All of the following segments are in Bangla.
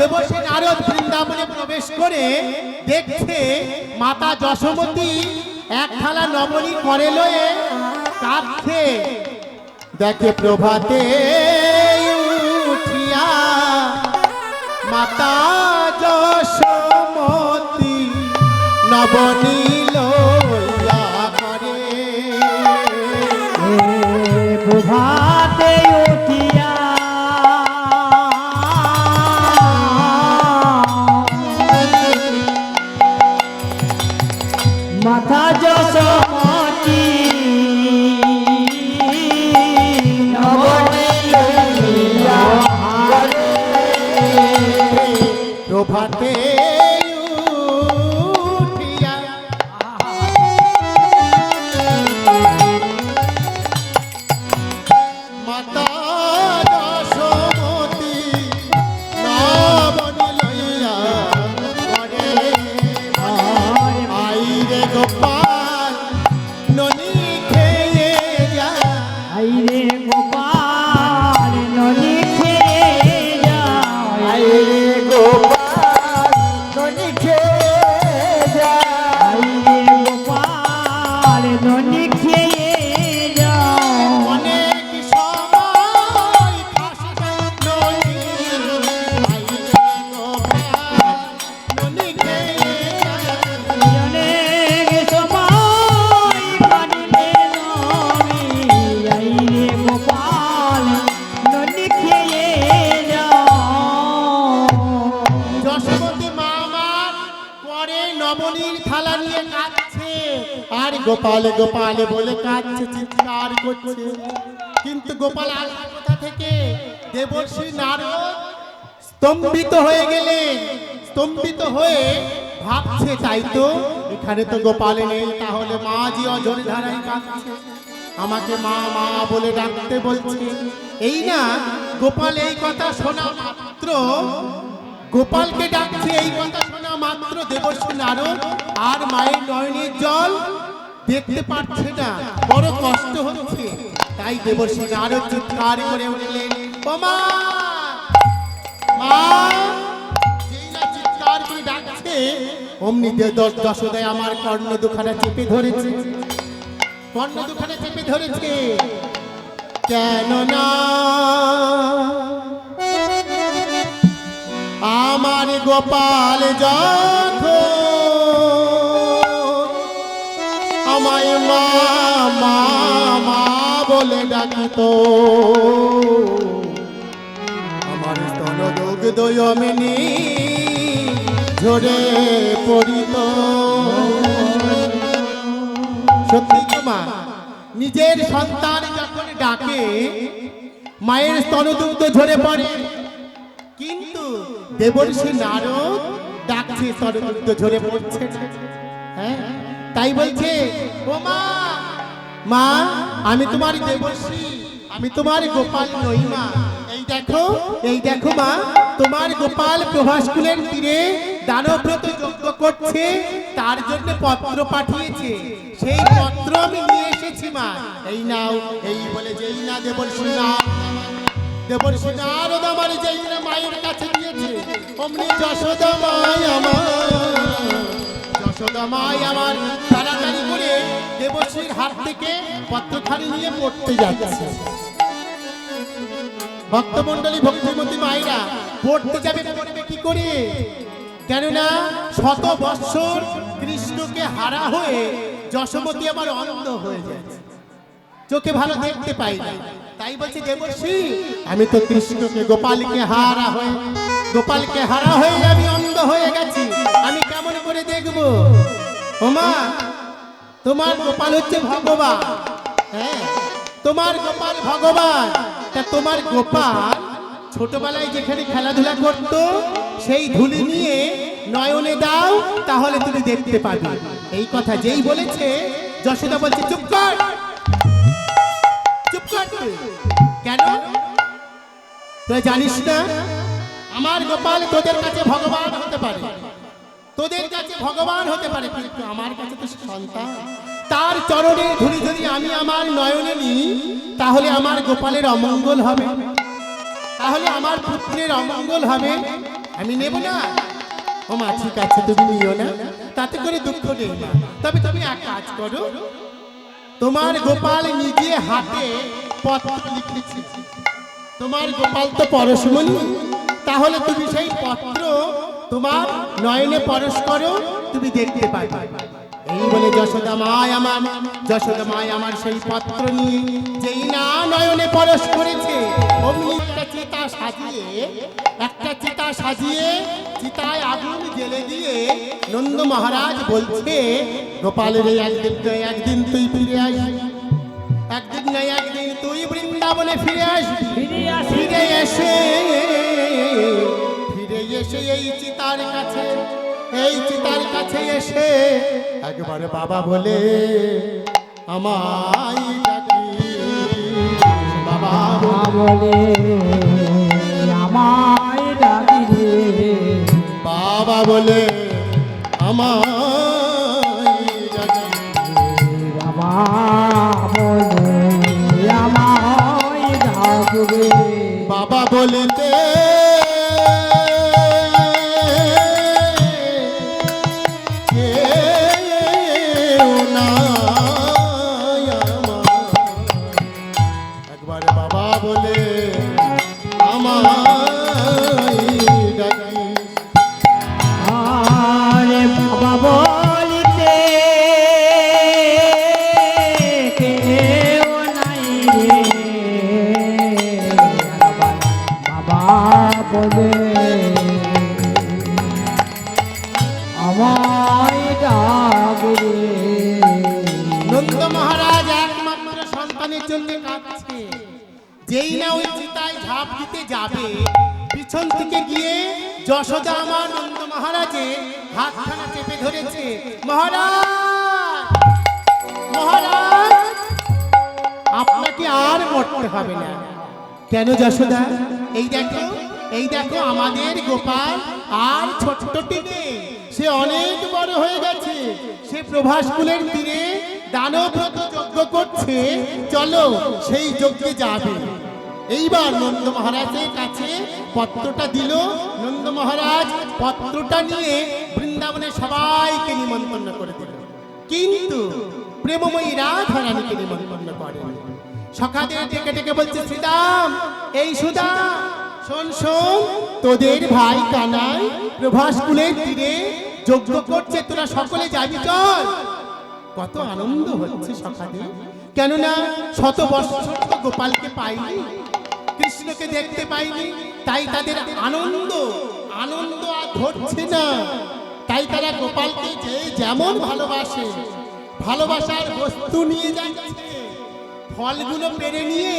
দেবর্ষি নারদ বৃন্দাবনে প্রবেশ করে দেখছে মাতা যশোমতী এক থালা নবনী করে লয়ে কাঁদছে। দেখে প্রভাতে উঠিয়া মাতা যশোমতী নবনী লইয়া করে। প্রভাতে উঠিয়া মাথা যশোমতী নবনী লইয়া করে। প্রভাতে উঠিয়া মাতা যশোমতী নবনী লইয়া করে। আইরে গোপাল ননি খেয়ে যা। আইরে গোপাল ননি খেয়ে যাও। আইরে গোপাল ননি খেয়ে যাও। আইরে গোপাল ননি খেয়ে যাও। অনেক সময় ফাঁসবে ননি। আইরে গোপাল ননি খেয়ে যা। অনেক সময় কাঁদিলে নমি। আইরে গোপাল ননি খেয়ে যাও। যশোমতী মা আমার পরে নবনীর থালা নিয়ে কাঁদছে আর গোপাল গোপাল বলে কাঁদছে, চিৎকার করছে। কিন্তু গোপাল আসবে কোথা থেকে? দেবর্ষি নারদ স্তম্ভিত হয়ে গেলেন। স্তম্ভিত হয়ে ভাবছে, তাই তো এখানে তো গোপাল নেই, তাহলে মা যে অঝরে ধারায় কাঁদছে, আমাকে মা মা বলে ডাকতে বলছে। এই না গোপাল এই কথা শোনা মাত্র, গোপালকে ডাকছে এই কথা শোনা মাত্র দেবর্ষি নারদ আর মায়ের নয়নের জল দেখতে পাচ্ছে না, বড় কষ্ট হচ্ছে। তাই দেবর্ষি নারদ চিৎকার করে উঠলেন, ও মা মা। যেই না চিৎকার করে ডাকছে অমনি যশোদায় আমার কর্ণ দুখানা চেপে ধরেছে। কর্ণ দুখানা চেপে ধরেছে কেন না আমার গোপাল যখন আমায় মা মা মা বলে ডাকতো, আমার স্তনদুগ্ধ দয়মিনী ঝরে পড়িত। সত্যি তো মা, নিজের সন্তান যখন ডাকে মায়ের স্তনদুগ্ধ ঝরে পড়ে, কিন্তু দেবর্ষি নারদ ডাকছে স্তনদুগ্ধ ঝরে পড়ছে না। হ্যাঁ, তাই বলছে, ও মা মা আমি তোমার দেবর্ষি, আমি তোমার গোপাল নই মা। এই দেখো মা, তোমার গোপাল প্রভাসকুলের তীরে দানব্রত যজ্ঞ করছে, তার জন্য পত্র পাঠিয়েছে, সেই পত্র আমি নিয়ে এসেছি মা, এই নাও। এই বলে যেই না দেবর্ষি নারদ আমার যেই না মায়ের কাছে দিয়েছে, অমনি যশোদা মাই আমার তাড়াতাড়ি করে দেবর্ষির হাত থেকে পত্রখানি নিয়ে পড়তে যাচ্ছে। ভক্তমণ্ডলী ভক্তিমতী মায়েরা পড়তে যাবে, পড়বে কি করে? কেননা শত বৎসর কৃষ্ণকে হারা হয়ে যশোমতী আবার অন্ধ হয়ে যাচ্ছে, চোখে ভালো দেখতে পাই না। তাই বলছি দেবর্ষি আমি তো কৃষ্ণকে গোপালকে হারা হয়ে আমি অন্ধ হয়ে গেছি, আমি কেমন করে দেখবো? ওমা তোমার গোপাল হচ্ছে ভগবান। হ্যাঁ, তোমার গোপাল ভগবান। তা তোমার গোপাল ছোটবেলায় যেখানে খেলাধুলা করত সেই ধুলি নিয়ে নয়নে দাও, তাহলে তুমি দেখতে পাবে। এই কথা যেই বলেছে যশোদা বলছে, চুপ কর। কেন তুই জানিস না আমার গোপাল তোদের কাছে ভগবান হতে পারে, কিন্তু আমার কাছে তো সন্তান। তার চরণের ধুলি যদি আমি আমার নয়নে নিই, তাহলে আমার গোপালের অমঙ্গল হবে, তাহলে আমার পুত্রের অমঙ্গল হবে। আমি নেব না। ও মা ঠিক আছে, তুমি নিও না, তাতে করে দুঃখ নেই না। তবে তুমি এক কাজ করো, তোমার গোপাল নিজে হাতে পত্র লিখেছে। তোমার গোপাল তো পরশমণি, তাহলে তুমি সেই পত্র তোমার নয়নে পরশ করো, তুমি দেখতে পাবে। এই বলে যশোদা মায় আমার সেই পত্র নিয়ে যেই না নয়নে পরশ করেছে, অমনি একটা চিতা সাজিয়ে চিতায় আগুন জ্বেলে দিয়ে নন্দ মহারাজ বলছে, গোপালের একদিন তুই ফিরে আসবি, একদিন না একদিন তুই বৃন্দাবনে ফিরে আসবি। ফিরে এসে এই চিতার কাছে এসে একবার বাবা বলে আমায় ডাকিস, বাবা বলে আমায় ডাকি রে, বাবা বলে আমায় ডাকিস, বাবা বলে আমায় ডাকবে। বাবা বলিতে কেউ নাই আমার, একবার বাবা বলে আমায় ডাকিস। আরে বাবা বলিতে কেউ নাই রে, বাবা বলে আমায় ডাকবে। নন্দ মহারাজ একমাত্র সন্তানের জন্য কাঁদছে। যেই না ওই চিতায় ঝাঁপ দিতে যাবে, পিছন থেকে গিয়ে যশোদা আমার নন্দ মহারাজের হাতখানা চেপে ধরেছে। মহারাজ, মহারাজ, আপনাকে আর মরতে হবে না। কেন যশোদা? এই দেখো আমাদের গোপাল আর ছোট্টটি নেই, সে অনেক বড় হয়ে গেছে। সে প্রভাসকুলের তীরে দানব্রত যজ্ঞ করছে, চলো সেই যজ্ঞে যাবে। এইবার নন্দ মহারাজের কাছে পত্রটা দিল। নন্দ মহারাজ পত্রটা নিয়ে বৃন্দাবনে সবাইকে নিমন্ত্রণ করে দিল, কিন্তু প্রেমময়ী রাধারানীকে নিমন্ত্রণ করেন। সখাদের ডেকে ডেকে বলছে, শ্রীদাম, এই সুদাম, শোন শোন, তোদের ভাই কানাই প্রভাসকুলের তীরে যজ্ঞ করছে, তোরা সকলে যাবি, চল। কত আনন্দ হচ্ছে সখাদের, কেননা শত বৎসর তো গোপালকে পাইনি, কৃষ্ণকে দেখতে পাইনি, তাই তাদের আনন্দ আর ধরছে না। তাই তারা গোপালকে যে যেমন ভালোবাসে, ভালোবাসার বস্তু নিয়ে যাচ্ছে, ফলগুলো পেরে নিয়ে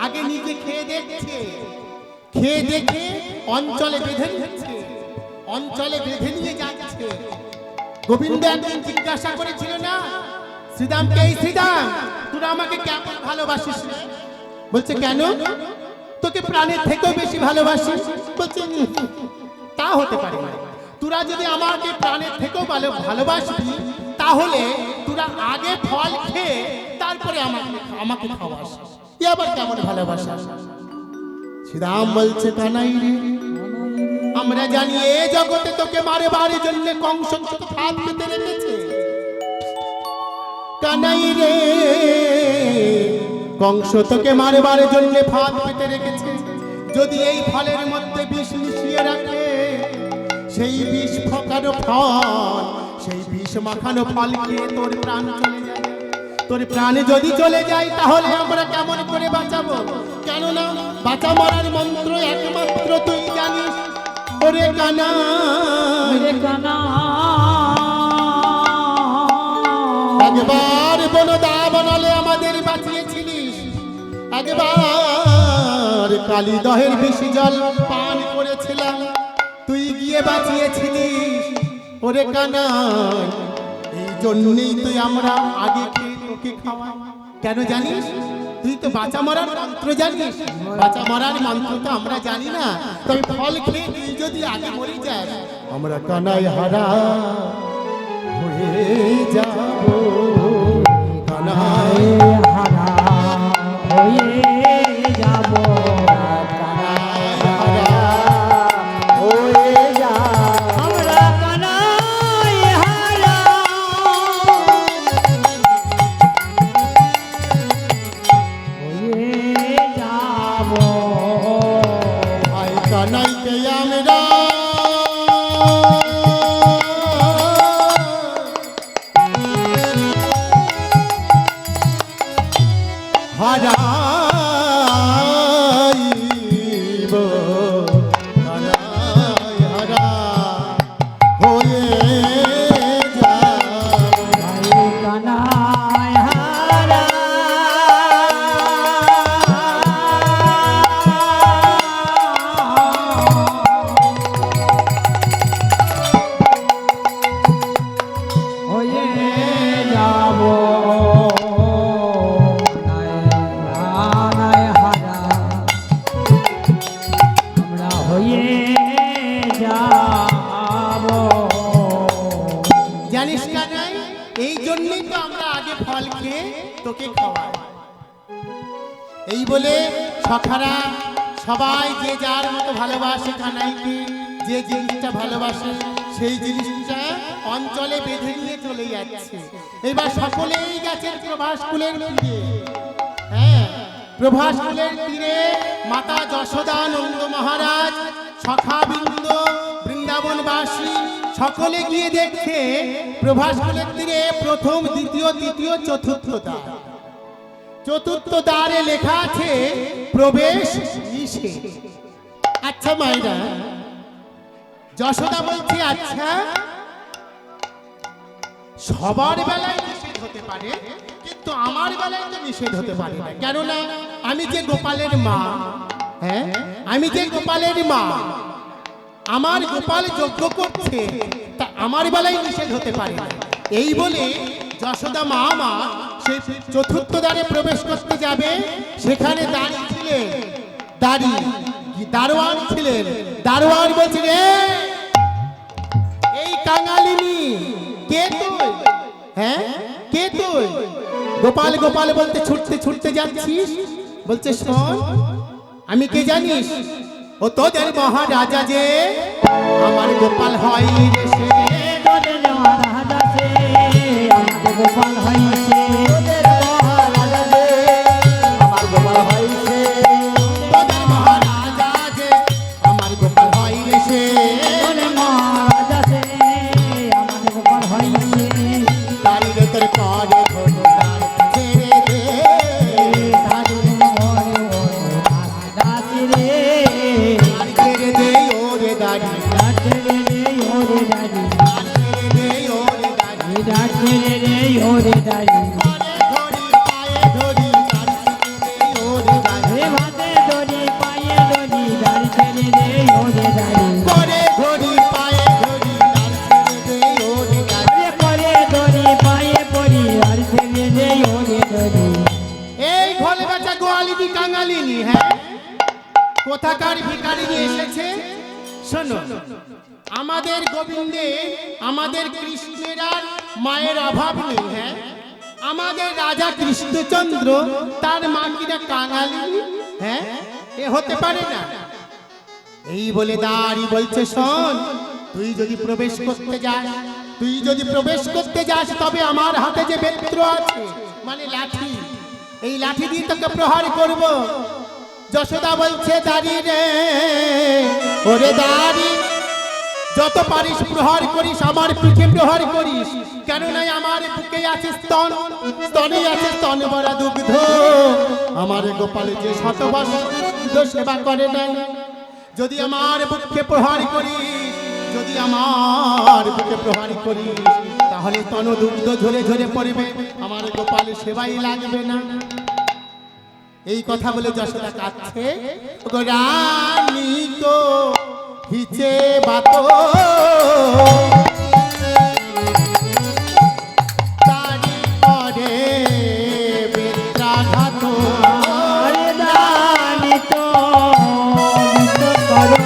আগে নিজে খেয়ে দেখছে, খেয়ে দেখে অঞ্চলে বেঁধে নিচ্ছে, অঞ্চলে বেঁধে নিয়ে যাচ্ছে। গোবিন্দ একদিন জিজ্ঞাসা করেছিল না শ্রীদামকে, এই শ্রীদাম, তোরা আমাকে কেমন ভালোবাসিস? বলছে, কেন? তোকে প্রাণের থেকেও বেশি ভালোবাসিস। বলছে, তা হতে পারে না। তোরা যদি আমাকে প্রাণের থেকেও ভালোবাসবি, তাহলে তোরা আগে ফল খেয়ে তারপরে আমাকে খাওয়াস। এ আবার কেমন ভালোবাসা? শ্রীরাম বলছে, কানাই রে, আমরা জানি এ জগতে তোকে মারবার জন্য কংস ফাঁদ পেতে রেখেছে। কানাই রে, কংস তোকে মারবার জন্য ফাঁদ পেতে রেখেছে। যদি এই ফলের মধ্যে বিষ মিশিয়ে রাখে, সেই বিষ ফোকানো ফল, সেই বিষ মাখানো ফল খেয়ে তোর প্রাণ চলে যায়। তোর প্রাণে যদি চলে যায়, তাহলে আমরা কেমন করে বাঁচাবো? কেননা বাঁচা মরার মন্ত্র একমাত্র তুই জানিস। ওরে কানা, ওরে কানা, একবার বনদা বনালে আমাদের বাঁচিয়েছিলিস, একবার কালীদহের বেশি জল পান করেছিলাম, তুই গিয়ে বাঁচিয়েছিলিস। ওরে কানা, এই জন্যই তুই আমরা আগে খেয়ে তোকে খাওয়া। কেন জানিস? তুই তো বাঁচা মরার মন্ত্র জানিস, বাঁচা মরার মন্ত্র তো আমরা জানি না। তবে ফল খেয়ে তুই যদি আগে মরে যাস, আমরা কানাই হারা হয়ে যাব। কানাই হারা হয়ে যাব, কানাই হারা হয়ে হারাইব হারাই হারা হয়ে যাব ভাই কানাই হারা হয়ে যাব কানাই হারা আমরা হয়ে যাব জানিস কানাই, এই জন্যই তো আমরা আগে ফল খেয়ে তোকে খাওয়াই। এই বলে সখারা সবাই যে যার মতো ভালোবাসে কানাইকে, যে জিনিসটা ভালোবাসে সেই জিনিসটা অঞ্চলে বেঁধে নিয়ে চলে যাচ্ছে। এবার সকলেই গেছেন প্রভাস কুলের তীরে। হ্যাঁ, প্রভাস কুলের তীরে মাতা যশোদা, নন্দ মহারাজ, সখাবৃন্দ, বৃন্দাবনবাসী সকলে গিয়ে দেখে প্রভাস কুলের তীরে প্রথম, দ্বিতীয়, তৃতীয়, চতুর্থ দ্বার। চতুর্থ দ্বারে লেখা আছে প্রবেশ নিষেধ। আচ্ছা মায়েরা, যশোদা বলছে আচ্ছা সবার বেলায় নিষেধ হতে পারে, কিন্তু আমার বেলায় তো নিষেধ হতে পারে না। কেননা আমি যে গোপালের মা, হ্যাঁ আমি যে গোপালের মা, আমার গোপাল যজ্ঞ করছে, তা আমার বেলায় নিষেধ হতে পারে না। এই বলে যশোদা মা সেই চতুর্থ দ্বারে প্রবেশ করতে যাবে। সেখানে দাঁড়িয়ে ছিলেন দারোয়ান ছিলেন। দারোয়ান বলছে রে, এই কাঙালিনী কে তুই? হ্যাঁ কে তুই? গোপাল গোপাল বলতে ছুটতে ছুটতে যাচ্ছিস। বলছে শোন, আমি কে জানিস? ও তোদের মহারাজা যে আমার গোপাল হয় রে সে। তোদের মহারাজা সে আমাদের গোপাল হইছে, তোদের মহারাজা সে আমার গোপাল হইছে, তোদের মহারাজা যে আমার গোপাল হয় রে সে। তোদের মহারাজা সে আমাদের গোপাল হইছে, তারি রে তোর করে ঘোড়ার ছেড়ে দে। তাদের মনে রাজা রে আর ছেড়ে দে ওরে দাড়ি, রাজা রে ওরে দাঁড়ি, আর ছেড়ে দে ওরে দাড়ি। রাজা রে ওরে দাঁড়ি, ধরি পায়ে ধরি, আর ছেড়ে দে ওরে দাড়ি। হে ভাতে দড়ি পায়ে দড়ি দাঁড়ি ছেড়ে রে ওরে দাঁড়ি, করে ধরি পায়ে ধরি, আর ছেড়ে দে ওরে দাড়ি। আরে করে দড়ি পায়ে পড়ি আর ছেড়ে রে ওরে দড়ি। এই ঘরে বাচ্চা গোয়ালিনী কাঙালিনী, হ্যাঁ কোথাকার ভিখারিনী এসেছে? শোনো, আমাদের গোবিন্দে, আমাদের কৃষ্ণের আর মায়ের অভাব নেই। হ্যাঁ, আমাদের রাজা কৃষ্ণচন্দ্র, তার মা কিনা কাঙালিনী? হ্যাঁ, এ হতে পারে না। এই বলে দাঁড়ি বলছে শোন, তুই যদি প্রবেশ করতে যাস, তবে আমার হাতে যে বেত্র আছে, মানে লাঠি, এই লাঠি দিয়ে তোকে প্রহার করব। যশোদা বলছে দাঁড়ি রে, ওরে দাঁড়ি, যত পারিস প্রহার করিস, আমার পিঠে প্রহার করিস। কেননা আমার বুকে আছে স্তন, স্তনে আছে স্তন ভরা দুগ্ধ। আমার গোপাল যে শতবর্ষ সেবা করে নাই, যদি আমার বুকে প্রহার করিস, তাহলে স্তন দুগ্ধ ঝরে ঝরে পড়বে, আমার গোপাল সেবাই লাগবে না। এই কথা বলে যশোদা কাঁদছে। ওগো রানী গো হিচে বাতো, তারি পরে বেত্রাঘাত। আরে দানি তো মুক্ত করো,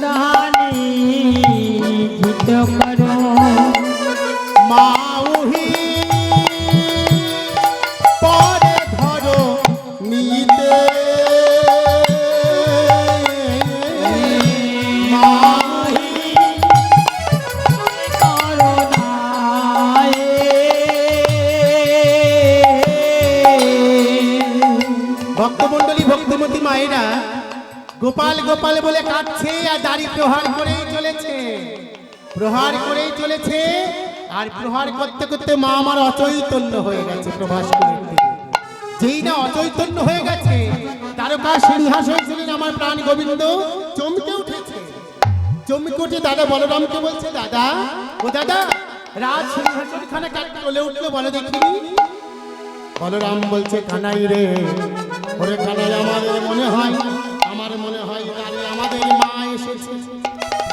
দানি জিত করো, মাউহি পরে ধরো নিয়ে ভক্তমণ্ডলী ভক্তিমতী মায়েরা গোপাল গোপাল বলে কাঁদছে আর দাড়ি প্রহার করেই চলেছে, প্রহার করেই চলেছে। আর প্রহার করতে করতে মা আমার অচৈতন্য হয়ে গেছে প্রভাস করে দিকে। যেই না অচৈতন্য হয়ে গেছে, তারকা সিংহাসন ছিলেন আমার প্রাণ গোবিন্দ চমকে উঠেছে। চমকে উঠে দাদা বলরামকে বলছে, দাদা ও দাদা, রাজ সিংহাসন খানে কাট চলে উঠলো বলো দেখিনি। বলরাম বলছে, কানাই রে, ওরে কানাই, আমাদের মনে হয় দাঁড়ি আমাদের মা এসেছে,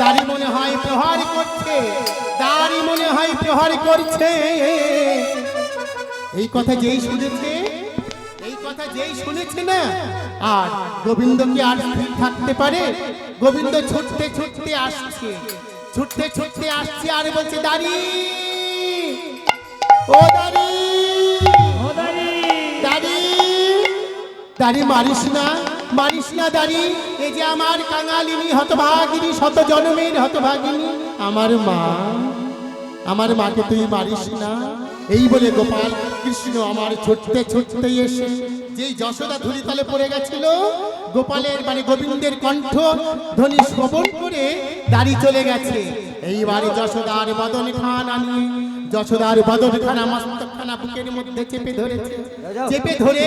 দাঁড়ি মনে হয় প্রহার করছে, দাঁড়ি মনে হয় প্রহার করছে। এই কথা যেই শুনেছে, এই কথা যেই শুনেছে না, আর গোবিন্দ কি আর স্থির থাকতে পারে? গোবিন্দ ছুটতে ছুটতে আসছে, ছুটতে ছুটতে আসছে আর বলছে, দাঁড়ি ও দাঁড়ি, দাঁড়ি দাঁড়ি মারিস না, মারিস না দাঁড়ি। এই যে আমার কাঙালিনী হতভাগিনী, শত জন্মের হতভাগিনী আমার মা, আমার মাকে তুই মারিস না। এই বলে গোপাল কৃষ্ণ আমার ছুটতে ছুটতে এসে যেই যশোদা ধুলিতলে পড়ে গেছিল, গোপালের মানে গোবিন্দের কণ্ঠ ধ্বনি শ্রবণ করে দাঁড়ি চলে গেছে। এইবারে যশোদার বদন খান আনি, যশোদার বদন খানা মস্তকখানা বুকের মধ্যে চেপে ধরেছে, চেপে ধরে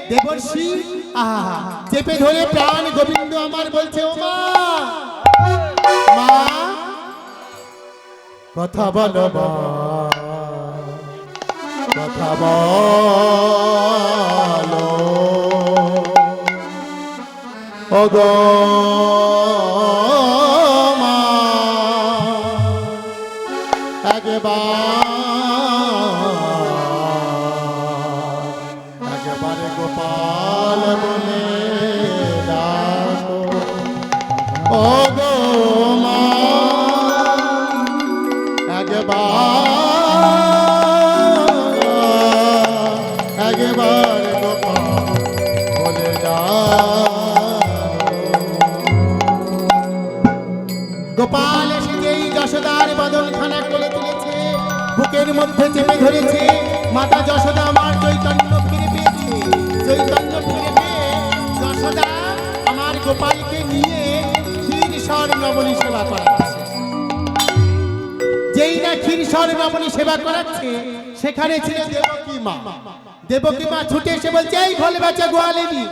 দেবর্ষি আহা চেপে ধরে প্রাণ গোবিন্দ আমার বলছে, ও মা, মা কথা বলো মা, কথা বলো ও গো মা, একবারে গোপাল বলে ডাকো ও গো মা, একবার গোপাল বলে গোপাল এসে যেই যশোদার বদনখানা করে তুলেছে, বুকের মধ্যে চেপে ধরেছে, মাতা যশোদা আমার চৈতন্য ফিরে পেয়েছে। চৈতন্য ফিরে পেয়ে যশোদা আমার গোপালকে নিয়ে ক্ষীরসর নবনী সেবা করাচ্ছে। যেই না ক্ষীরসর নবনী সেবা করাচ্ছে, সেখানে ছিল দেবকী মা। দেবকী মা ছুটে এসে বলছে, এই ঘোল বেচা গোয়ালিনী,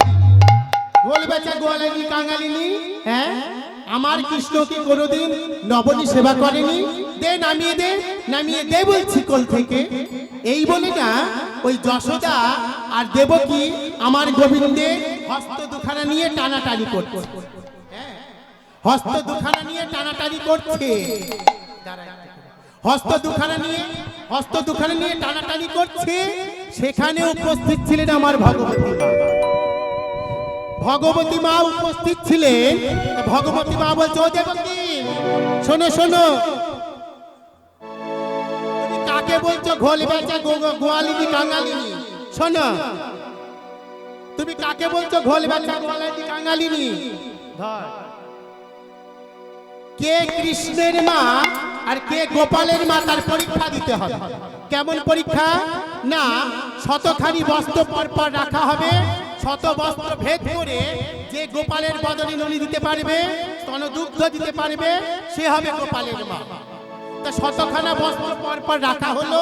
ঘোল বেচা গোয়ালিনী কাঙালিনী, হ্যাঁ আমার কৃষ্ণ কি কোনোদিন নবনী সেবা করেনি? দে নামিয়ে দে, নামিয়ে দে বলছি কোল থেকে। এই বলে না ওই যশোদা আর দেবকী আমার গোবিন্দে হস্ত দুখানা নিয়ে টানাটানি করছে, হস্ত দুখানা নিয়ে টানাটানি করছে, হস্ত দুখানা নিয়ে টানাটানি করছে। সেখানে উপস্থিত ছিলেন আমার ভগবতী মা। ভগবতী মা উপস্থিত ছিলেন। ভগবতী মা বলছে, ও দেবকী শোনো শোনো, তুমি কাকে বলছো ঘোল বেচা গোয়ালিনী কাঙালিনী? শোনো, তুমি কাকে বলছো ঘোল বেচা গোয়ালিনী কাঙালিনী? কে কৃষ্ণের মা আর কে গোপালের মা, তার পরীক্ষা দিতে হবে। কেমন পরীক্ষা? না, শতখানি বস্ত্র পরপর রাখা হবে, শত বস্ত্র ভেদ করে যে গোপালের বদনে ননি দিতে পারবে, স্তনদুগ্ধ দিতে পারবে, সে হবে গোপালের মা। তা শতখানা বস্ত্র পরপর রাখা হলো,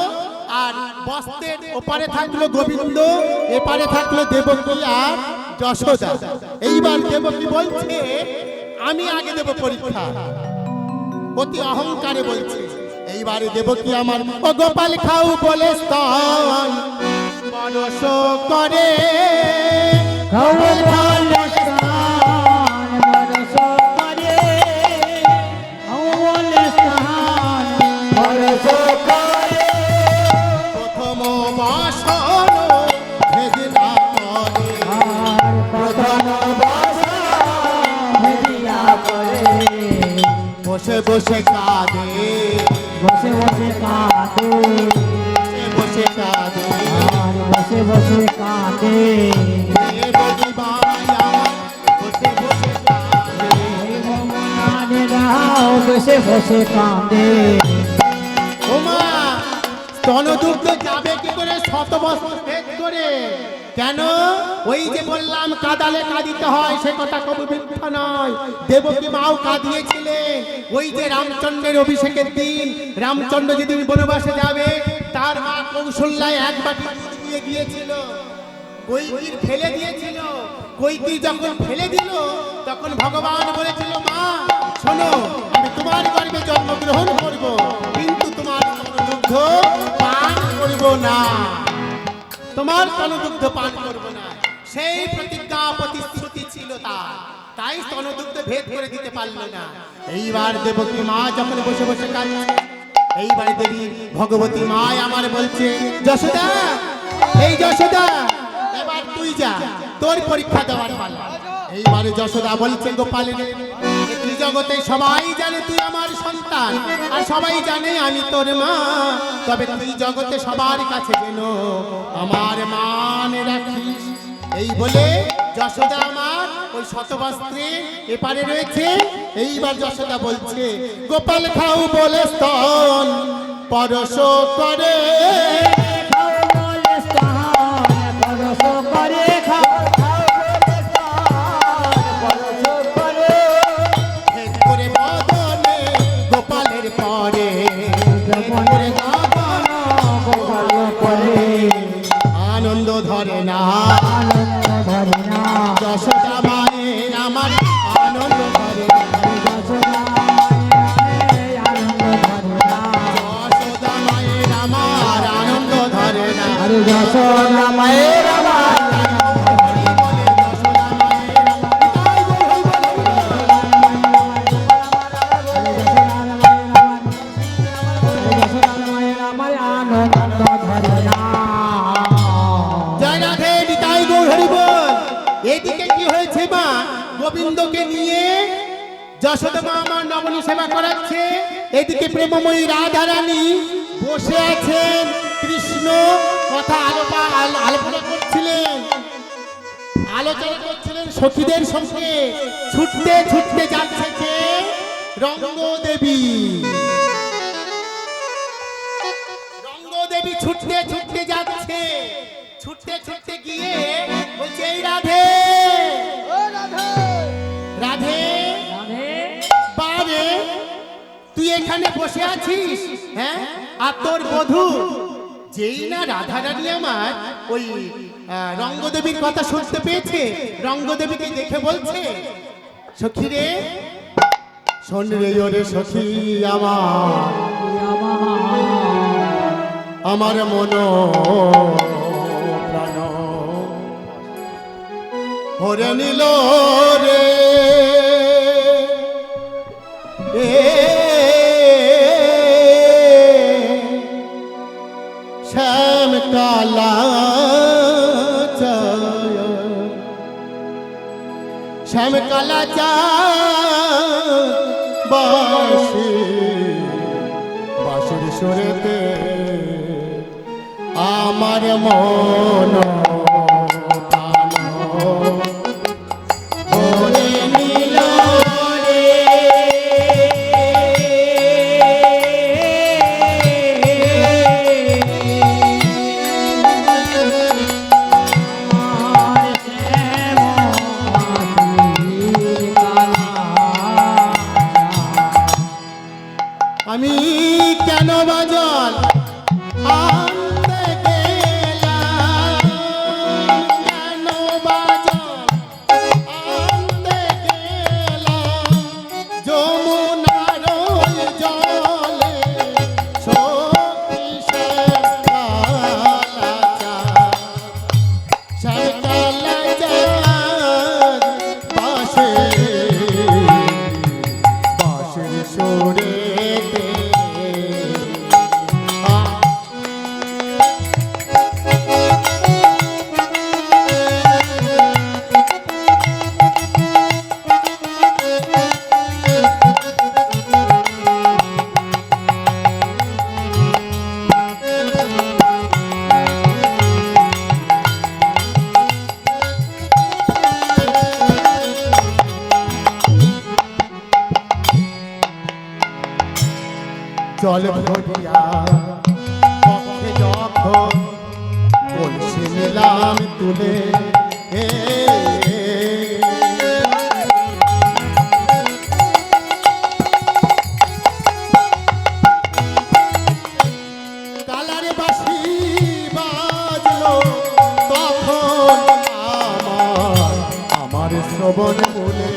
আর বস্ত্রের ওপারে থাকলো গোবিন্দ, এপারে থাকলো দেবকী আর যশোদা। এইবার দেবকী বলছে, আমি আগে দেব পরীক্ষা, অতি অহংকারে বলছে। এইবারে দেবকী আমার, ও গোপাল খাও বলে স্তন পরশ করে, গোপাল বলে স্তন পরশ করে, বলে স্তন পরশ করে, প্রথম বাসন ভেদিনা করে, আর প্রথম বাসন ভেদিনা করে, বসে বসে কাঁদে, বসে বসে কাঁদে, বসে কাঁদে, আর বসে বসে কাঁদে, দেবকী মাই আমার বসে বসে কাঁদে। রাও বসে বসে কাঁদে। ওমা স্তনদুগ্ধ যাবে কি করে শত বস্ত্র ভেদ করে? কেন? ওই যে বললাম কাদালে কাঁদিতে হয়, সে কথা কবু মিথ্যা নয়। দেবকী মাও কাঁদিয়েছিলেন। ওই যে রামচন্দ্রের অভিষেকের দিন, রামচন্দ্র যেদিন বনবাসে যাবে, তার মা কৌশল্যায় এক বাটি দুধ দিয়ে গিয়েছিল, কৈকির ফেলে দিয়েছিল। কৈকি যখন ফেলে দিল, তখন ভগবান বলেছিল, মা শোনো, আমি তোমার গর্ভে জন্মগ্রহণ করব, কিন্তু তোমার কোনো দুগ্ধ পান করব না, তোমার কোনো দুগ্ধ পান করব না। সেই প্রতিজ্ঞা প্রতিশ্রুতি ছিল তার, তাই স্তনদুগ্ধ ভেদ করে দিতে পারল না। এইবার দেবকী মা যখন বসে বসে কাঁদছে, এইবার দেবী ভগবতী মা আমার বলছে, যশোদা, এই যশোদা, এবার তুই যা, তোর পরীক্ষা দেওয়ার পালা। এইবারে যশোদা বলছে, গোপালের জগতে সবাই জানে তুই আমার সন্তান, আর সবাই জানে আমি তোর মা, তবে তুই জগতে সবার কাছে যেন আমার মান রাখিস। এই বলে যশোদা আমার ওই শতবস্ত্রে এপারে রয়েছে। এইবার যশোদা বলছে, গোপাল খাও বলে স্তন পরশ করে, খাও বলে স্তন পরশ করে, খাও বলে স্তন পরশ করে, ভেদ করে বদনে গোপালের পরে, ভেদ করে গগন গোপাল করে, আনন্দ ধরে না, আনন্দ ধরে না, যশোদা মায়ের আমার আনন্দ ধরে না, যশোদা মায়ের আনন্দ ধরে না, যশোদা মায়ের আমার আনন্দ ধরে না। আরে যশোদা মায়ের আমার আনন্দ ধরে না। জয় রাধে, নিতাই গৌর হরি বল। এদিকে কি হয়েছে মা? গোবিন্দকে নিয়ে যশোদা মা আমার নবনী সেবা করাচ্ছে, এদিকে প্রেমময়ী রাধা রানী বসে আছেন, কৃষ্ণ কথা আলোচনা করছিলেন, আলোচনা করছিলেন সখীদের সঙ্গে। ছুটতে ছুটতে যাচ্ছে কে? রঙ্গদেবী। রঙ্গদেবী ছুটতে ছুটতে যাচ্ছে, ছুটতে ছুটতে গিয়ে বলছে, এই রাধে, রাধে, বারে তুই এখানে বসে আছিস, হ্যাঁ? আর তোর বধূ যেই না রাধা রানী আমার ওই রঙ্গদেবীর কথা শুনতে পেয়েছে, রঙ্গদেবীকে দেখে বলছে, সখী রে, শোন রে ওরে সখী আমার, আমার মন প্রাণ হরে নিল রে, শ্যাম কালা চায়, শ্যাম কালা চায় বাসি, বাসুর সুরেতে আমার মন প্রাণ ভরে নিল রে। আমি কেন বাজল আনতে গেলাম, কেন বাজল আনতে গেলাম, যমুনার ওই জলে সখী শ্যামকালা চাঁদ, শ্যামকালা চাঁদ বাসে, বাঁশির সুরেতে জল ভরিয়া পক্ষে যখন কলসি নিল নিলাম তুলে কালারে বাঁশি বাজলো তখন আমার শ্রবণ বলে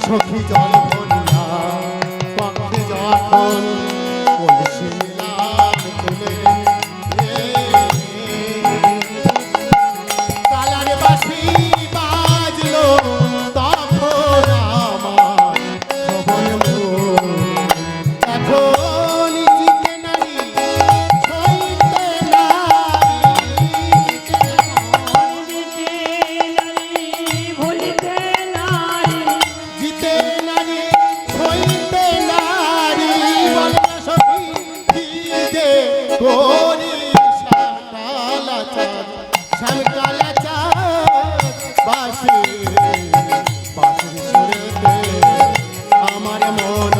সখী জল ভরিয়া পক্ষে যখন কলসি নিলাম তুলে কালারে বাঁশি বাজলো তখন আমার শ্রবণ বলে এখন জিতে নারী ছইতে ভুলিতে নারী জিতে নারী ছইতে নারী বলে না সখী কি যে করি শ্যামকালা চাঁদ শ্যামকালা চাঁদ বাঁশি বাঁশির সুরেতে আমার মন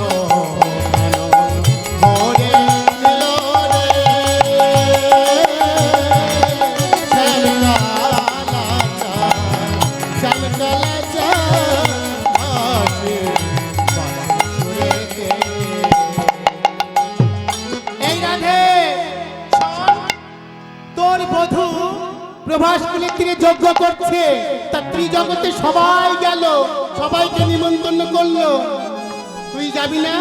ভরে নিল রে শ্যামকালা চাঁদ শ্যামকালা চাঁদ বাঁশি বাঁশির সুরেতে। এই রাধে শোন, তোর বধূ প্রভাসকুলের তীরে যজ্ঞ করছে, তার ত্রিজগতে সবাই গেল, সবাইকে নিমন্ত্রণ করলো, তুই যাবি না?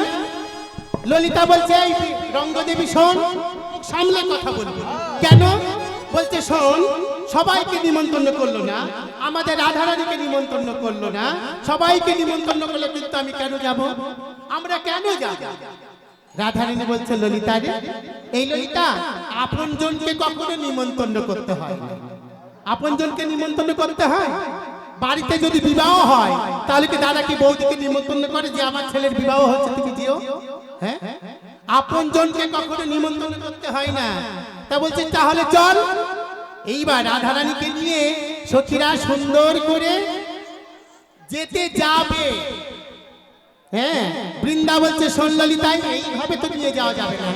ললিতা বলছে এই রঙ্গদেবী শোন, সামনে কথা বলবো। কেন? বলছে শোন, সবাইকে নিমন্ত্রণ করলো না, আমাদের রাধারানীকে নিমন্ত্রণ করলো না, সবাইকে নিমন্ত্রণ করলো, কিন্তু আমি কেন যাব? আমরা কেন যাব? রাধারানী বলছে ললিতা রে, এই ললিতা আপনজনকে কখনো নিমন্ত্রণ করতে হয় না। আপনজনকে নিমন্ত্রণ করতে হয়? বাড়িতে যদি বিবাহ হয় তাহলে কি দাদা কি বৌদিকে নিমন্ত্রণ করে যে আমার ছেলের বিবাহ হচ্ছে তুমি যেও? হ্যাঁ, আপনজনকে কখনো নিমন্ত্রণ করতে হয় না। তা বলছে তাহলে চল, এইবার রাধারানীকে নিয়ে সখীরা সুন্দর করে যেতে যাবে। হ্যাঁ, বৃন্দা বলছে শোন ললিতাই, এইভাবে তো নিয়ে যাওয়া যাবে না,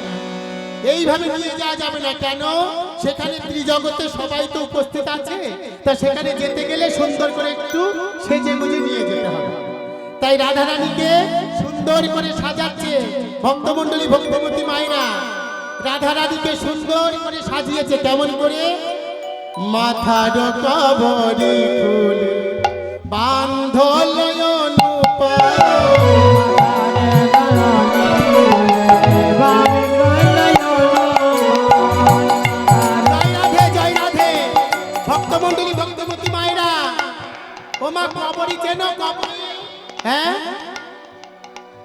এইভাবে নিয়ে যাওয়া যাবে না। কেন? সেখানে ত্রিজগতে সবাই তো উপস্থিত আছে, তা সেখানে যেতে গেলে সুন্দর করে একটু সেজে গুজে নিয়ে যেতে হবে। তাই রাধারানীকে সুন্দর করে সাজাচ্ছে ভক্তমণ্ডলী, ভক্তবতী মায়েরা রাধারানীকে সুন্দর করে সাজিয়েছে। কেমন করে? মাথার কবরি ফুলে বান্ধল ভক্তমণ্ডলী, ভক্তবতী মায়েরা, ও মা কবরি চেনো? কবরি, হ্যাঁ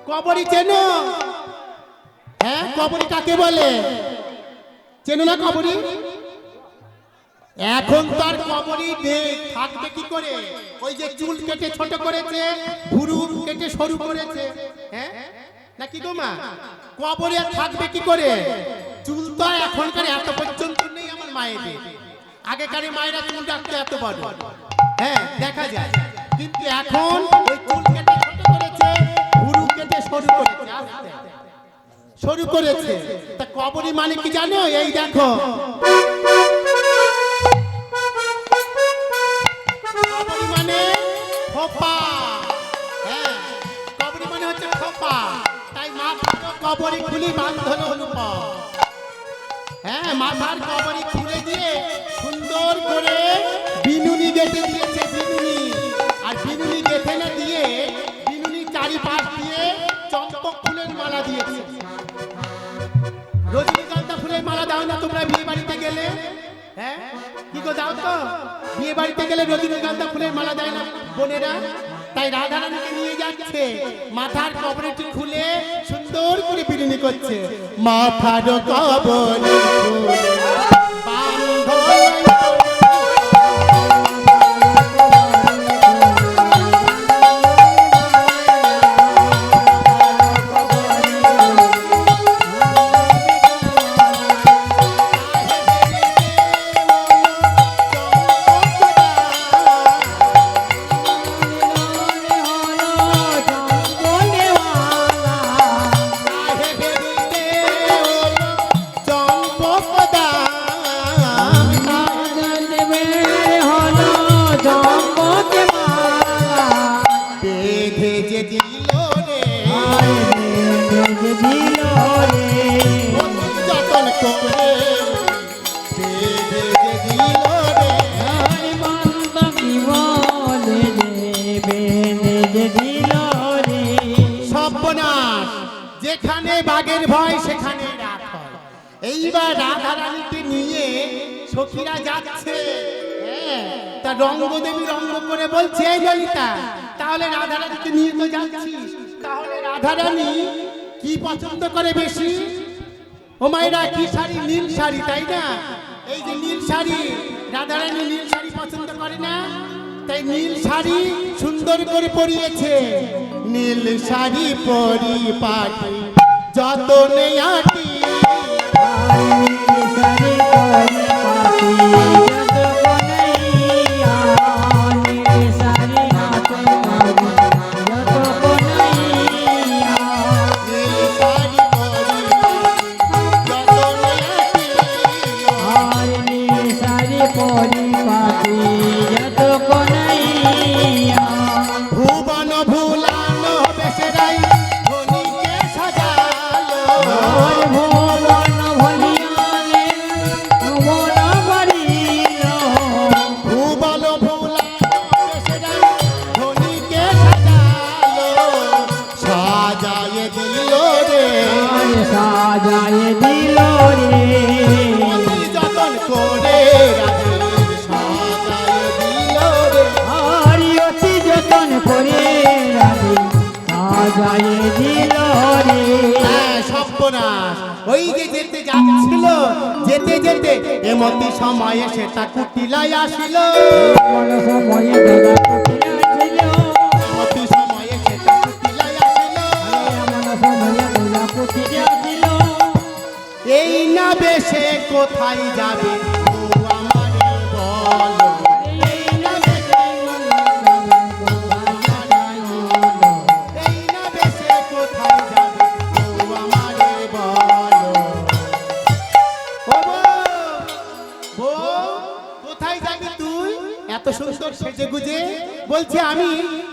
কবরি চেনো? হ্যাঁ, কবরি কাকে বলে চেনো না? কবরি এখন তার কবরি নেই, থাকবে কি করে? ওই যে চুল কেটে ছোট করেছে, ভুরু কেটে সরু করেছে, হ্যাঁ নাকি গো মা? কবরি আর থাকবে কি করে? চুল তো এখনকার এত পর্যন্ত নেই আমার মায়েদের, আগেকার মায়েরা চুল রাখতে এত বড়, হ্যাঁ দেখা যায়, কিন্তু এখন ওই চুল কেটে ছোট করেছে, ভুরু কেটে সরু করেছে, সরু করেছে। তা কবরি মানে কি জানো? এই দেখো, কবরি মানে খোপা। হ্যাঁ, কবরি মানে হচ্ছে খোপা। তাই মাথার কবরি খুলি বান্ধন অনুপম। হ্যাঁ, মাথার কবরি খুলে দিয়ে সুন্দর করে বিনুনি গেঁথে দিয়েছে, বিনুনি। আর বিনুনি গেঁথে না দিয়ে বিনুনি চারিপাশ দিয়ে চম্পক ফুলের মালা দিয়েছে। রজনীগন্ধা ফুলের মালা দাও না তোমরা বিয়ে বাড়িতে গেলে? হ্যাঁ, কি গো দাও তো? বিয়ে বাড়িতে গেলে রজনীগন্ধা ফুলের মালা দেয় না বোনেরা? তাই রাধারানীকে নিয়ে যাচ্ছে, মাথার কবরটি খুলে সুন্দর করে বিনুনি করছে। মাথার কবরি খুলে বান্ধন চম্পকদা বাঘের ভয় সেখানে রাত হয়। এইবার রাধা রানীকে নিয়ে সখীরা যাচ্ছে। হ্যাঁ, তা রঙ্গদেবী রঙ্গ করে বলছে, এই ললিতা, তাহলে রাধা রানীকে নিয়ে তো যাচ্ছিস, তাহলে রাধা রানী কি পছন্দ করে বেশি? ও মায়েরা, কি শাড়ি? নীল শাড়ি, তাই না? এই যে নীল শাড়ি, রাধা রানী নীল শাড়ি পছন্দ করে না? তাই নীল শাড়ি সুন্দর করে পরিয়েছে। নীল শাড়ি পরিপাটি যতনে আটি, ভুবন ভুলানো বেশেরাই ধনীকে সাজালো। ভুবন ভুলানো বেশেরাই ধনীকে সাজালো। সাজায়ে দিল রে, সাজায় দিল রে, অতি যতন করে রাধের সাজায়ে দিল রে। হরি অতি যতন করে রাধে সাজায় দিল রে। হ্যাঁ, সর্বনাশ। ওই যে যেতে যাচ্ছিল, যেতে যেতে এমতি সময়ে সেটা কুটিলায় আসিল। কোন সময়ে দাদা কুটিলা ছিল, এমতি সময়ে সেটা কুটিলায় আসিল। এমন সময়ে দাদা কুটিলা ছিল। এই না বেশে কোথায় যাবে ও আমারে বলো, এই না বেশে কোথায় যাবে ও আমারে বলো। ও বউ, কোথায় যাবি তুই এত সুন্দর সেজে গুজে? বলছে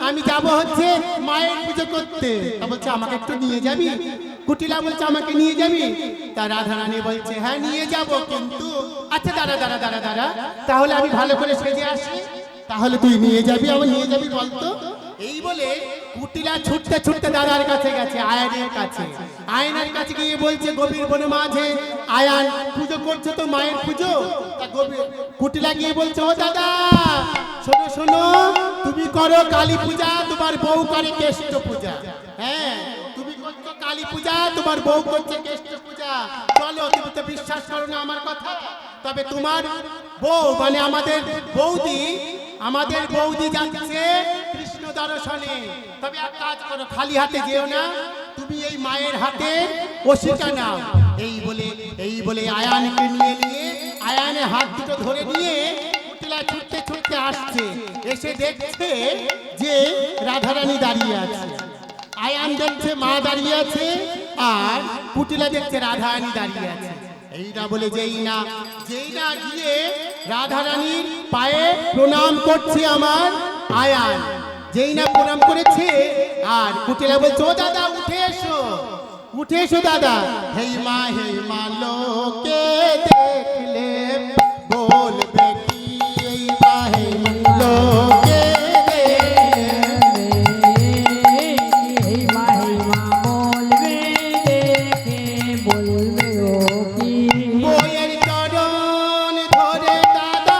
আমি যাব হচ্ছে মায়ের পুজো করতে। তা বলছে আমাকে একটু নিয়ে যাবি? কুটিলা বলছে আমাকে নিয়ে যাবি? তা রাধা রানী বলছে হ্যাঁ নিয়ে যাব, কিন্তু আচ্ছা দাঁড়া দাঁড়া দাঁড়া দাঁড়া, তাহলে আমি ভালো করে সেজে আসি, তাহলে তুই নিয়ে যাবি, আমার নিয়ে যাবি বলতো। এই বলে কুটিলা ছুটতে ছুটতে দাদার কাছে গেছে, আয়নের কাছে। আয়নার কাছে গিয়ে বলছে, গভীর বনে মাঝে আয়ান পুজো করছে তো মায়ের পুজো। তা কুটিলা গিয়ে বলছে, ও দাদা শোনো শোনো, তুমি করো কালী পূজা, তোমার বউ করে কেষ্ট পূজা। হ্যাঁ, তুমি করছো কালী পূজা, তোমার বউ করছে কেষ্ট পূজা। চলো, তুমি তো বিশ্বাস করো না আমার কথা, তবে তোমার বউ মানে আমাদের বৌদি যাচ্ছে কৃষ্ণ দর্শনে। তবে এক কাজ করো, খালি হাতে যেও না, তুমি এই মায়ের হাতে ওষিকা নাও। এই বলে আয়ানকে নিয়ে আয়ানে হাত দুটো ধরে নিয়ে কুটিলা ছুটতে ছুটতে আসছে। এসে দেখছে যে রাধারানী দাঁড়িয়ে আছে। আয়ান দেখছে মা দাঁড়িয়ে আছে, আর কুটিলা দেখছে রাধারানী দাঁড়িয়ে আছে। এইটা বলে যেই না গিয়ে রাধারানীর পায়ে প্রণাম করছে আমার আয়ান। যেই না প্রণাম করেছে, আর কুটিলা বলছে, ও দাদা উঠে এসো দাদা। হেই মা লোকে দেখলে বলবে কি, এই মা হেই লোকে বইয়ের চরণ ধরে দাদা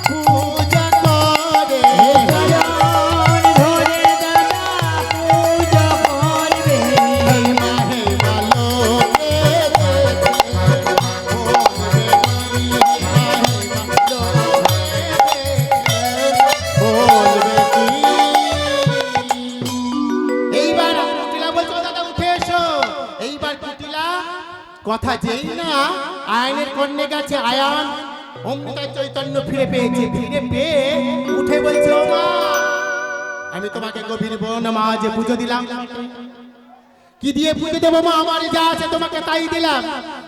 পূজা করে। হেই মা লোকে বলবে কি। এইবার কুটিলা বলছে, ও দাদা উঠে এসো। এইবার কুটিলা কথা যেই না আয়নের কর্ণে গেছে, আয়ান অমৃতা চৈতন্য ফিরে পেয়ে উঠে বলছে, ও মা, আমি তোমাকে গভীর বন মাঝে পুজো দিলাম। কি দিয়ে পুজো দেবো মা? আমার যা আছে তোমাকে তাই দিলাম।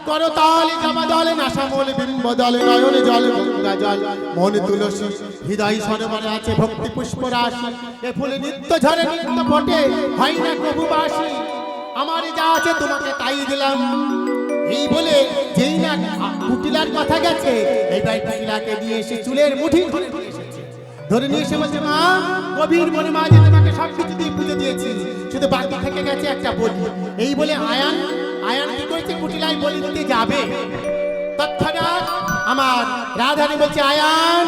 করো তাল জামা দল নাশামল বিম্ব দল নয়নে জল গঙ্গা জল মনে তুলসী হৃদয় সরোবরে আছে ভক্তি পুষ্প রাশি। এ ফুলে নিত্য ঝরে নিত্য ফোটে, হয় না কবু বাসি। আমার যা আছে তোমাকে তাই দিলাম। এই বলে যেই না কুটিলার কথা গেছে, এইবার কুটিলাকে দিয়ে এসে চুলের মুঠি ধরে নিয়ে এসে বলছে, মা, গভীর মনে মাঝে তোমাকে সব কিছু দিয়ে পুজো দিয়েছি, শুধু বাকি থেকে গেছে একটা বলি। এই বলে আয়ান কি করেছে কুটিলায় বলি দিতে যাবে, তৎক্ষণাৎ আমার রাধারানী বলছে আয়ান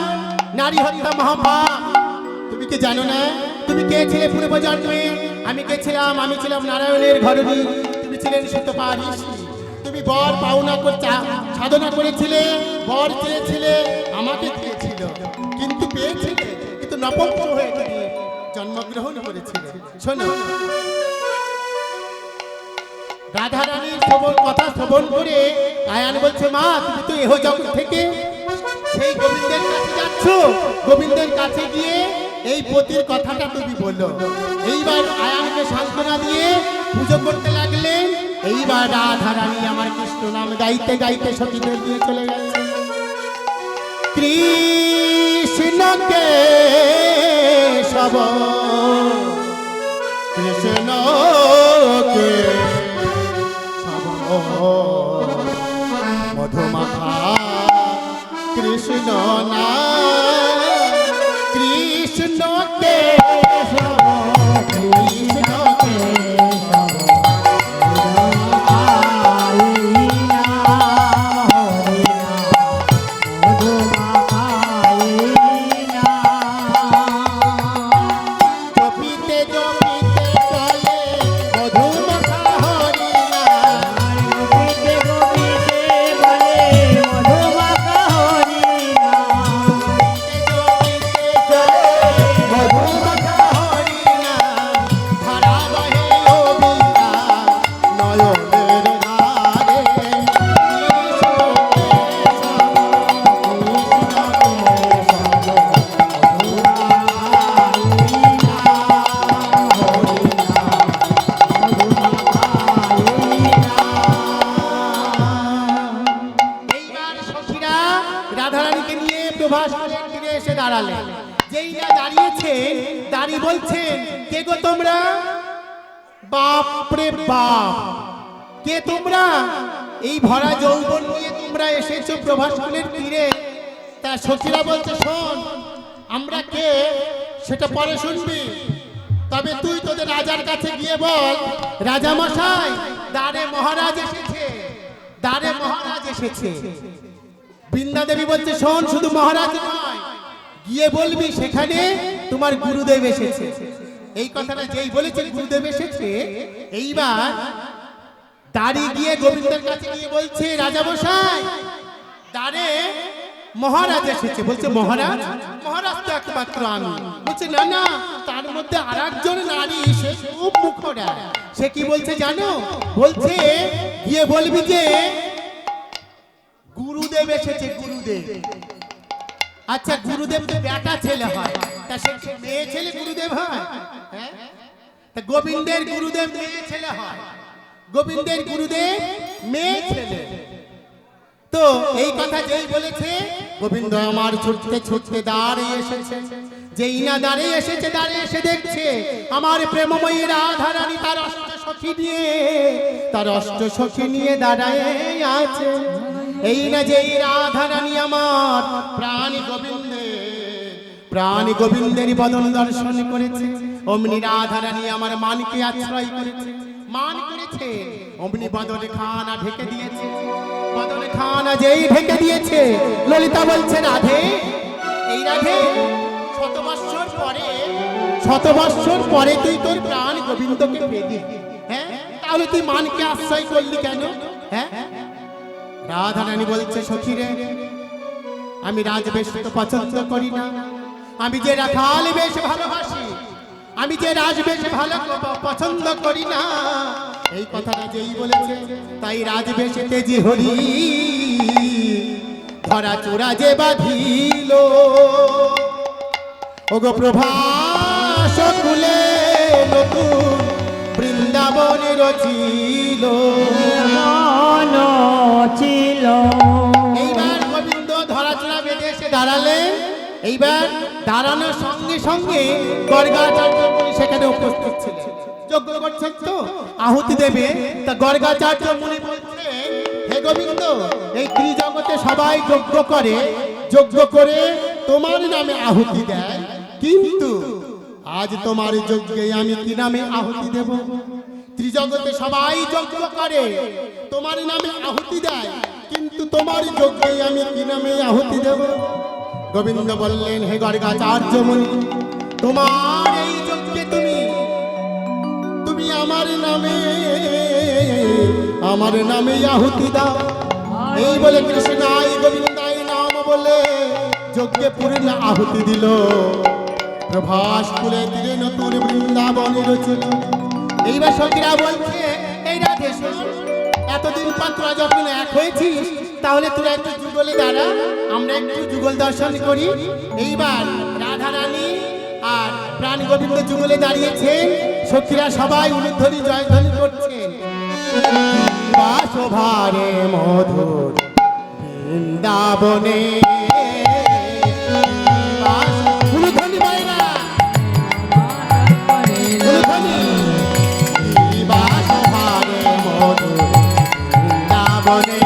নারী হত্যা মহাপাপ। তুমি কি জানো না? তুমি কে ছিলে পূর্ব জন্মে? আমি কে ছিলাম? আমি ছিলাম নারায়ণের ঘরণী, তুমি ছিলেন সুতপা ঋষি। তুমি বর পাওনা করতে সাধনা করেছিলে, বর চেয়েছিলে, আমাকে দিয়েছিল, কিন্তু পেয়েছিলে, কিন্তু নপুংস হয়ে তুমি জন্মগ্রহণ করেছিলে। শোনো, রাধারানীর কথা শ্রবণ করে আয়ান বলছে মা তুমি তো এহ জগৎ থেকে সেই গোবিন্দের কাছে যাচ্ছ, গোবিন্দের কাছে গিয়ে এই পতির কথাটা তুমি বললো। এইবার আয়ানকে সান্ত্বনা দিয়ে পুজো করতে লাগলেন। এইবার রাধারানী আমার কৃষ্ণ নাম গাইতে গাইতে সতীদের দিয়ে চলে গেছে। কৃষ্ণকে সব কৃষ্ণকে মধুমাখা কৃষ্ণ না কৃষ্ণকে কৃষ্ণকে এই ভরা যৌবন নিয়ে তোমরা এসেছো প্রভাসকুলের তীরে। তা সখীরা বলছে শোন আমরা কে সেটা পরে শুনবি, তবে তুই তোদের রাজার কাছে গিয়ে বল রাজা মশাই দ্বারে মহারাজ এসেছে, দ্বারে মহারাজ এসেছে। বৃন্দা দেবী বলছে শোন শুধু মহারাজ নয়, গিয়ে বলবি সেখানে তোমার গুরুদেব এসেছে। এই কথাটা যেই বলেছে গুরুদেব এসেছে, এইবার দাঁড়িয়ে গিয়ে গোবিন্দের কাছে গিয়ে বলছে রাজা মশাই দ্বারে মহারাজ এসেছে। বলছে মহারাজ? মহারাজ তো একমাত্র আমি। বলছে না না, তার মধ্যে আর একজন নারী, সে খুব মুখরা। সে কি বলছে জানো? বলছে গিয়ে বলবি যে গুরুদেব এসেছে, গুরুদেব। আচ্ছা গুরুদেব তো বেটা ছেলে হয়, তা সে মেয়ে ছেলে গুরুদেব হয়? হ্যাঁ, তা গোবিন্দের গুরুদেব মেয়ে ছেলে হয়, গোবিন্দের গুরুদেব মেয়ে ছেলে। তো এই কথা যেই বলেছে গোবিন্দ আমার ছুটতে ছুটতে দাঁড়িয়ে এসেছে। যেই না দাঁড়িয়ে এসেছে, দাঁড়িয়ে এসে দেখছে আমার প্রেমময়ী রাধারানী তার অষ্ট সখী নিয়ে, তার অষ্ট সখী নিয়ে দাঁড়ায় আছে। এই না যেই রাধারানী আমার প্রাণী গোবিন্দের বদন দর্শন করেছে, অমনি রাধারানী আমার মানকে আশ্রয় করেছে, মান করেছে, অমনি বদন খানা ঢেকে দিয়েছে। বদন খানা যেই ঢেকে দিয়েছে, ললিতা বলছে রাধে, এই রাধে শত বৎসর পরে তুই তোর প্রাণ গোবিন্দকে পেলি, হ্যাঁ তাহলে তুই মানকে আশ্রয় করলি কেন? হ্যাঁ, রাধারানী বলছে সখী রে, আমি রাজবেশ তো পছন্দ করি না, আমি যে রাখাল বেশ ভালোবাসি, আমি যে রাজবেশ ভালো পছন্দ করি না। এই কথাটা যেই বলেছে, তাই রাজবেশে তেজি হরি ধরা চূড়া যে বাঁধিল। ওগো প্রভাস কুলে নতুন বৃন্দাবন রচিল। এইবার গোবিন্দ ধরা চূড়া বেঁধে এসে দাঁড়ালেন। এইবার দাঁড়ানোর সঙ্গে সঙ্গে গর্গাচার্য মুনি সেখানে উপস্থিত ছিলেন, যজ্ঞ করছেন তো আহুতি দেবে। তা গর্গাচার্য মুনি বলছে হে গোবিন্দ, এই ত্রিজগতে সবাই যজ্ঞ করে, যজ্ঞ করে তোমার নামে আহুতি দেয়, কিন্তু আজ তোমার যজ্ঞে আমি কি নামে আহুতি দেব? ত্রিজগতে সবাই যজ্ঞ করে, তোমার নামে আহুতি দেয়, কিন্তু তোমার যজ্ঞে আমি কি নামে আহুতি দেব? গোবিন্দ বললেন, হে গর্গাচার্য মুনি, তোমার এই যজ্ঞে তুমি আমার নামে আহুতি দাও। এই বলে কৃষ্ণাই গোবিন্দাই নাম বলে যজ্ঞে পূর্ণ আহুতি দিল। প্রভাস কুলে তীরে নতুন বৃন্দাবনে রচিল। এইবার সখীরা বলছে, এই রাধে শোন, এতদিন পর তোরা যখন এক হয়েছিস, তাহলে তোরা একটু যুগলে দাঁড়া, আমরা একটু যুগল দর্শন করি। এইবার রাধা রানী আর প্রাণ গোবিন্দ যুগলে দাঁড়িয়েছেন, সখীরা সবাই উলুধ্বনি জয়ধ্বনি করছেন। বাসভারে মধুর বৃন্দাবনে, উলুধ্বনি বাইরা, উলুধ্বনি। বাসভারে মধুর বৃন্দাবনে,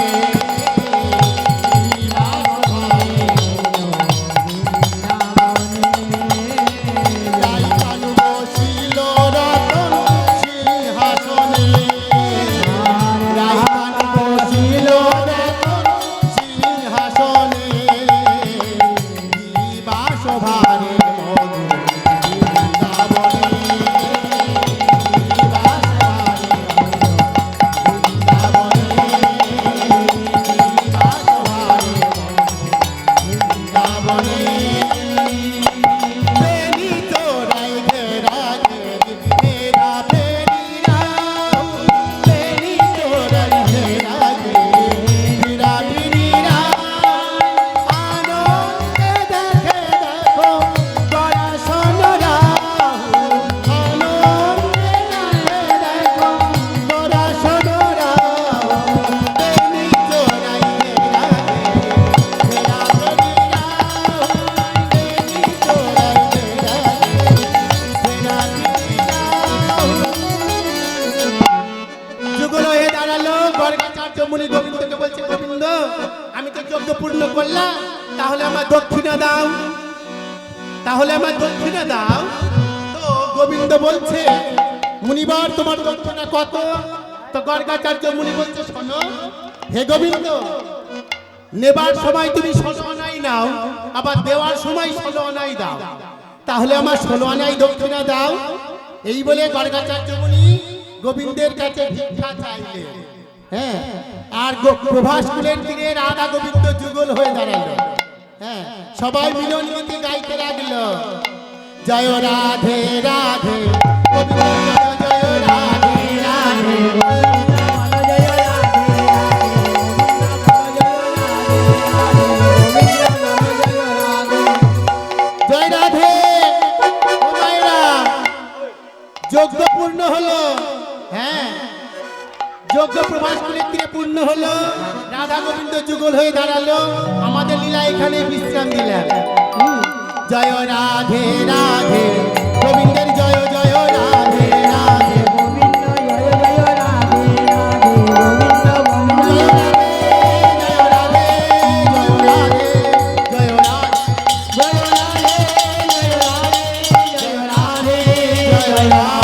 গোবিন্দকে বলছে, গোবিন্দ আমি তো যজ্ঞ পূর্ণ করলাম, তাহলে আমার দক্ষিণা দাও, তাহলে আমার দক্ষিণা দাও। তো গোবিন্দ বলছে, মুনিবার তোমার দক্ষিণা কত? তো গর্গাচার্য মুনি বলছে, শোনো হে গোবিন্দ, নেবার সময় তুমি 16 আনাই নাও, আবার দেওয়ার সময় 16 আনাই দাও, তাহলে আমার 16 আনাই দক্ষিণা দাও। এই বলে গর্গাচার্য মুনি গোবিন্দের কাছে ভিক্ষা চাইলেন। হ্যাঁ, আর প্রভাস কুলের তীরে রাধা গোবিন্দ যুগল হয়ে দাঁড়ালো। হ্যাঁ, সবাই মিলন গীতি গাইতে লাগলো, জয় রাধে রাধে গোবিন্দ, জয় রাধে রাধে, জয় রাধে। ও মায়েরা, যজ্ঞ পূর্ণ হলো। হ্যাঁ, যজ্ঞ প্রভাস কুলের তীরে পূর্ণ হলো, রাধা গোবিন্দ যুগল হয়ে দাঁড়ালো। আমাদের লীলা এখানে বিশ্রাম দিলাম। জয় রাধে রাধে গোবিন্দের, জয় জয় রাধে রাধে গোবিন্দ, জয় জয় রাধে রাধে গোবিন্দ, জয় রাধে জয় রাধে জয় রাধে জয় রাধে জয় রাধে জয় রাধে জয় রাধে জয় রাধে।